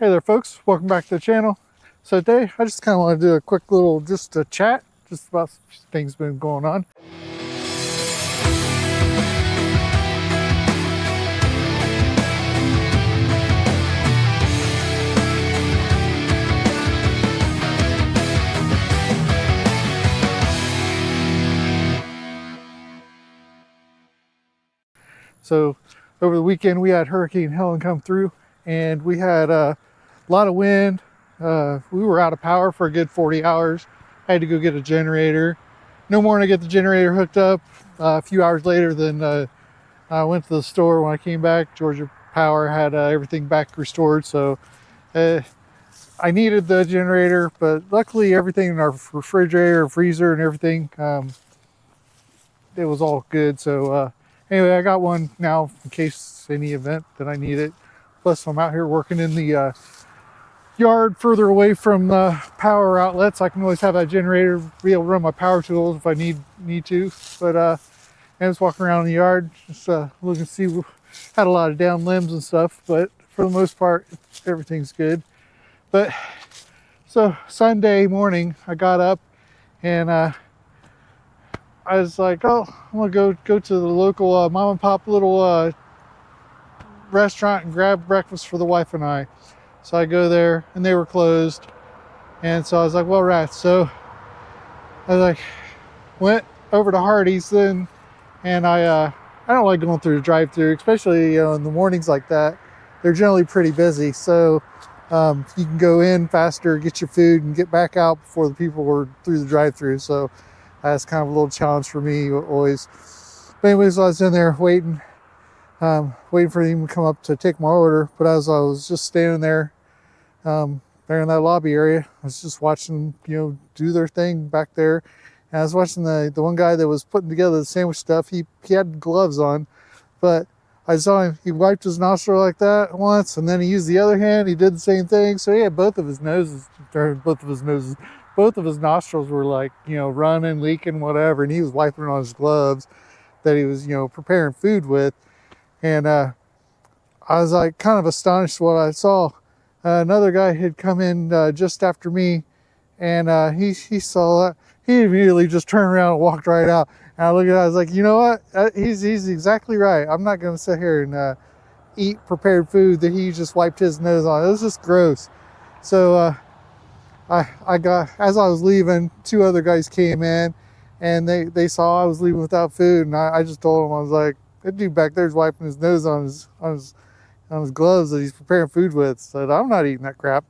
Hey there folks, welcome back to the channel. So today I just kind of want to do a quick little just a chat just about things been going on. So over the weekend we had Hurricane Helen come through and we had a lot of wind. We were out of power for a good 40 hours. I had to go get a generator. No more than I get the generator hooked up. A few hours later then I went to the store. When I came back, Georgia Power had everything back restored. So I needed the generator, but luckily everything in our refrigerator, freezer and everything, it was all good. So anyway, I got one now in case any event that I need it. Plus I'm out here working in the yard further away from the power outlets. I can always have that generator, be able to run my power tools if I need to. But I was walking around in the yard, just looking to see, had a lot of down limbs and stuff, but for the most part, everything's good. But so Sunday morning, I got up and I was like, oh, I'm gonna go to the local mom and pop little restaurant and grab breakfast for the wife and I. So I go there and they were closed. And so I was like, well, rats. So I was like, went over to Hardee's then, and I don't like going through the drive-thru, especially in the mornings like that. They're generally pretty busy. So you can go in faster, get your food, and get back out before the people were through the drive-thru. So that's kind of a little challenge for me always. But anyways, I was in there waiting for him to come up to take my order. But as I was just standing there, there in that lobby area, I was just watching, do their thing back there. And I was watching the one guy that was putting together the sandwich stuff. He had gloves on, but I saw him, he wiped his nostril like that once, and then he used the other hand, he did the same thing. So he had both of his nostrils were like, running, leaking, whatever. And he was wiping on his gloves that he was, preparing food with. And I was like kind of astonished what I saw. Another guy had come in just after me, and he saw that. He immediately just turned around and walked right out. And I looked at it, I was like, you know what? He's exactly right. I'm not going to sit here and eat prepared food that he just wiped his nose on. It was just gross. So I got, as I was leaving, two other guys came in, and they saw I was leaving without food, and I just told them, I was like, that dude back there is wiping his nose on his gloves that he's preparing food with. So I'm not eating that crap.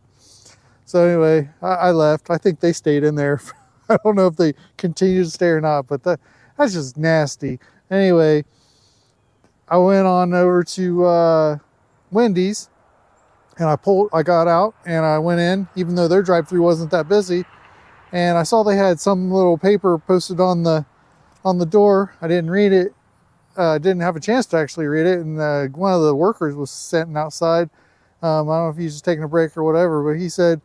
So anyway, I left. I think they stayed in there. I don't know if they continue to stay or not, but that's just nasty. Anyway, I went on over to Wendy's, and I got out and I went in, even though their drive-thru wasn't that busy. And I saw they had some little paper posted on the door. I didn't read it. Didn't have a chance to actually read it, and one of the workers was sitting outside. I don't know if he's just taking a break or whatever, but he said,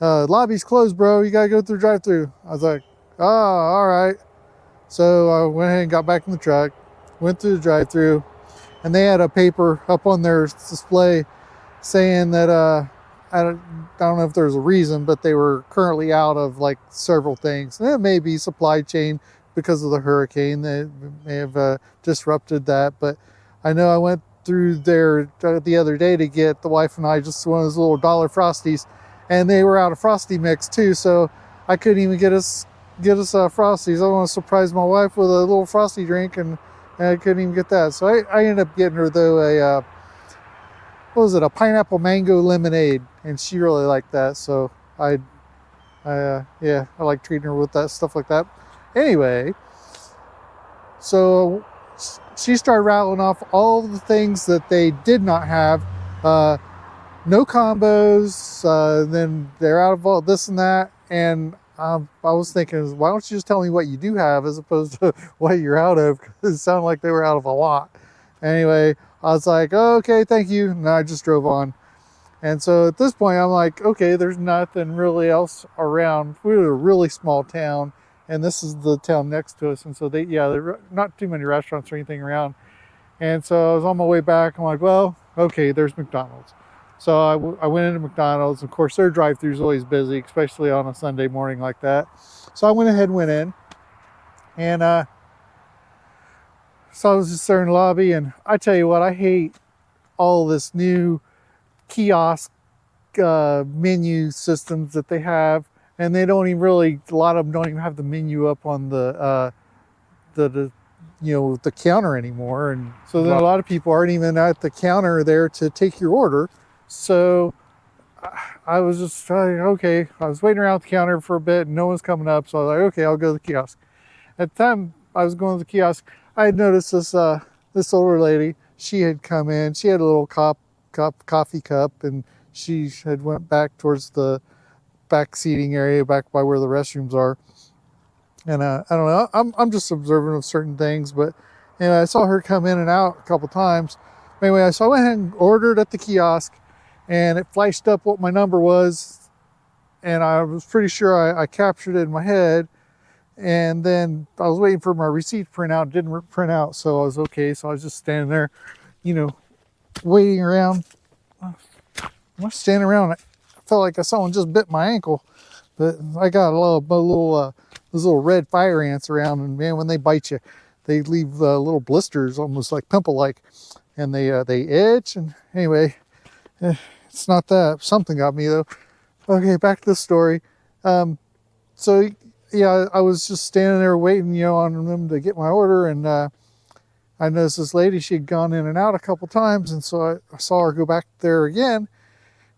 lobby's closed, bro, you gotta go through drive-thru. I was like, oh, all right. So I went ahead and got back in the truck, went through the drive-thru, and they had a paper up on their display saying that I don't know if there's a reason, but they were currently out of like several things. And it may be supply chain because of the hurricane. They may have disrupted that, but I know I went through there the other day to get the wife and I just one of those little $1 Frosties, and they were out of Frosty mix too, so I couldn't even get us Frosties. I want to surprise my wife with a little Frosty drink, and I couldn't even get that. So I ended up getting her though a pineapple mango lemonade, and she really liked that. So I like treating her with that stuff like that. Anyway, so she started rattling off all the things that they did not have. No combos, then they're out of all this and that. And I was thinking, why don't you just tell me what you do have as opposed to what you're out of? Because it sounded like they were out of a lot. Anyway, I was like, oh, okay, thank you. And I just drove on. And so at this point, I'm like, okay, there's nothing really else around. We're a really small town, and this is the town next to us. And so there are not too many restaurants or anything around. And so I was on my way back. I'm like, well, okay, there's McDonald's. So I went into McDonald's. Of course, their drive-thru is always busy, especially on a Sunday morning like that. So I went ahead and went in, and so I was just there in the lobby. And I tell you what, I hate all this new kiosk menu systems that they have, and they don't even really. A lot of them don't even have the menu up on the the counter anymore, and so then a lot of people aren't even at the counter there to take your order. So I was just like, okay, I was waiting around the counter for a bit and no one's coming up, so I was like, okay, I'll go to the kiosk. At the time I was going to the kiosk, I had noticed this older lady. She had come in, she had a little coffee cup, and she had went back towards the back seating area, back by where the restrooms are. And I don't know, I'm just observant of certain things, but anyway, I saw her come in and out a couple times. Anyway, so I went ahead and ordered at the kiosk, and it flashed up what my number was, and I was pretty sure I captured it in my head. And then I was waiting for my receipt to print out. It didn't print out, so I was okay. So I was just standing there, waiting around. I was standing around. I felt like someone just bit my ankle, but I got those little red fire ants around, and man, when they bite you, they leave little blisters, almost like pimple-like, and they itch. And anyway, it's not that. Something got me though. Okay, back to the story. So yeah, I was just standing there waiting, on them to get my order, and I noticed this lady. She had gone in and out a couple times, and so I saw her go back there again.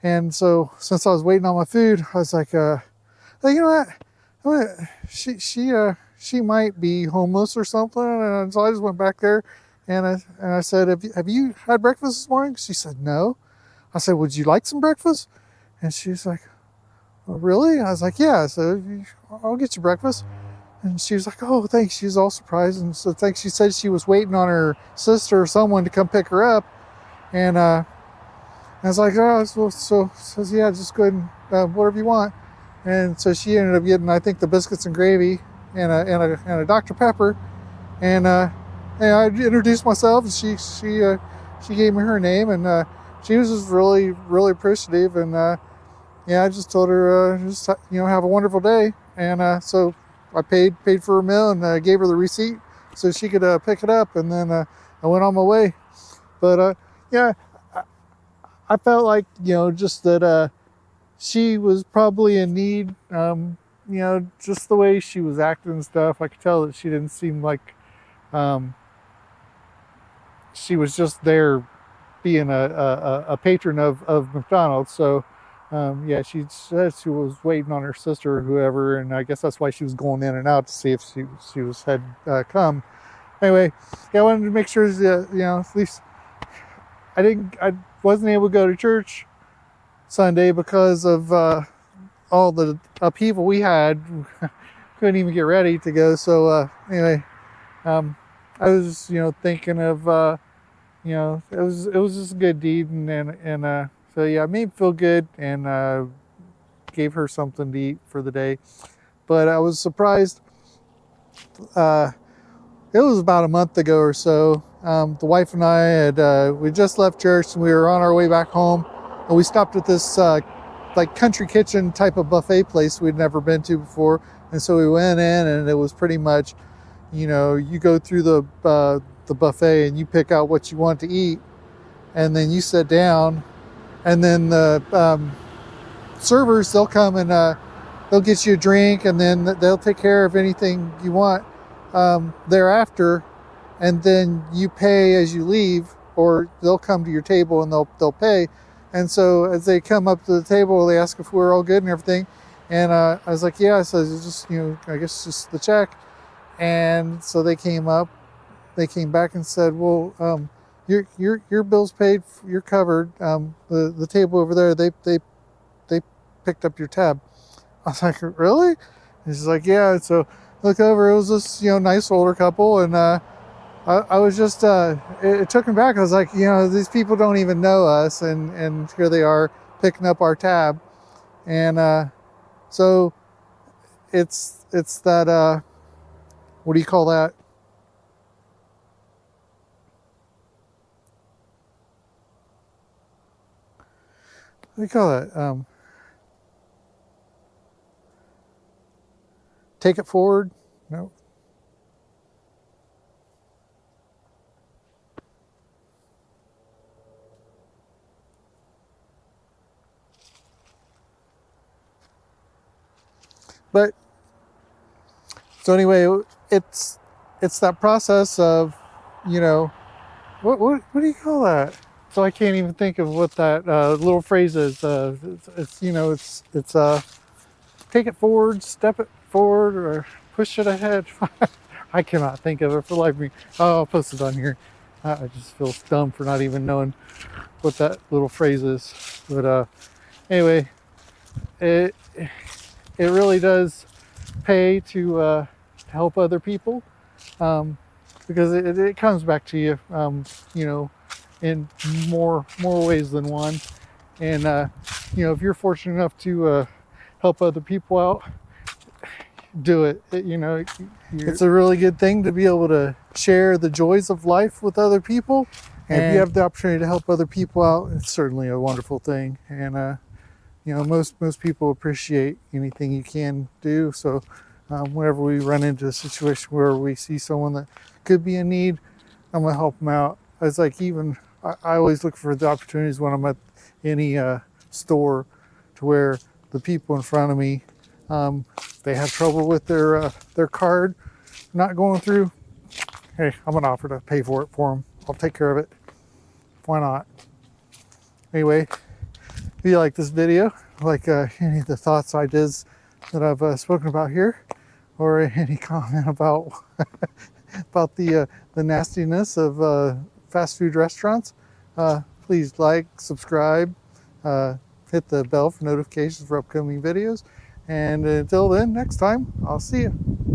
And so since I was waiting on my food, I was like, hey, you know what? She might be homeless or something. And so I just went back there, and I said, have you had breakfast this morning? She said, no. I said, would you like some breakfast? And she's like, oh, really? I was like, yeah. So I'll get you breakfast. And she was like, oh, thanks. She was all surprised. And so thanks. She said she was waiting on her sister or someone to come pick her up. And I was like, oh, so says, yeah, just go ahead and whatever you want. And so she ended up getting, I think, the biscuits and gravy and a Dr. Pepper. And I introduced myself, and she gave me her name, and she was just really, really appreciative. And yeah, I just told her, just have a wonderful day. And so I paid for her meal, and gave her the receipt so she could pick it up. And then I went on my way. But yeah, I felt like just that she was probably in need. Just the way she was acting and stuff, I could tell that she didn't seem like she was just there being a patron of McDonald's. So yeah, she said she was waiting on her sister or whoever, and I guess that's why she was going in and out to see if she had come. Anyway, yeah, I wanted to make sure that at least I wasn't able to go to church Sunday because of all the upheaval we had. Couldn't even get ready to go. So anyway, I was thinking of it was just a good deed, and so yeah, it made me feel good, and gave her something to eat for the day. But I was surprised. It was about a month ago or so. The wife and I we just left church, and we were on our way back home, and we stopped at this like country kitchen type of buffet place we'd never been to before. And so we went in, and it was pretty much, you go through the buffet and you pick out what you want to eat, and then you sit down, and then the servers, they'll come and they'll get you a drink, and then they'll take care of anything you want thereafter, and then you pay as you leave, or they'll come to your table and they'll pay. And so as they come up to the table, they ask if we're all good and everything. And I was like, yeah. So it's just I guess just the check. And so they came back and said, well, your bill's paid, you're covered. The table over there, they picked up your tab. I was like, really? And she's like, yeah. So look over, it was this nice older couple, and I was just it took me back. I was like, these people don't even know us, and here they are picking up our tab. And so it's that what do you call that? do you call that? Take it forward? No. But so anyway, it's that process of, you know, what do you call that? So I can't even think of what that little phrase is. It's you know it's take it forward, step it forward, or push it ahead. I cannot think of it for the life of me. Oh, I'll post it on here. I just feel dumb for not even knowing what that little phrase is. But anyway, it it really does pay to help other people, because it comes back to you, you know, in more ways than one. And you know, if you're fortunate enough to help other people out, do it. You know, it's a really good thing to be able to share the joys of life with other people. And if you have the opportunity to help other people out, it's certainly a wonderful thing. And you know, most people appreciate anything you can do. So whenever we run into a situation where we see someone that could be in need, I'm gonna help them out. It's like, even I always look for the opportunities when I'm at any store, to where the people in front of me, they have trouble with their card not going through. Hey, I'm gonna offer to pay for it for them. I'll take care of it. Why not? Anyway, if you like this video, like any of the thoughts, ideas that I've spoken about here, or any comment about about the nastiness of fast food restaurants, please like, subscribe, hit the bell for notifications for upcoming videos. And until then, next time, I'll see you.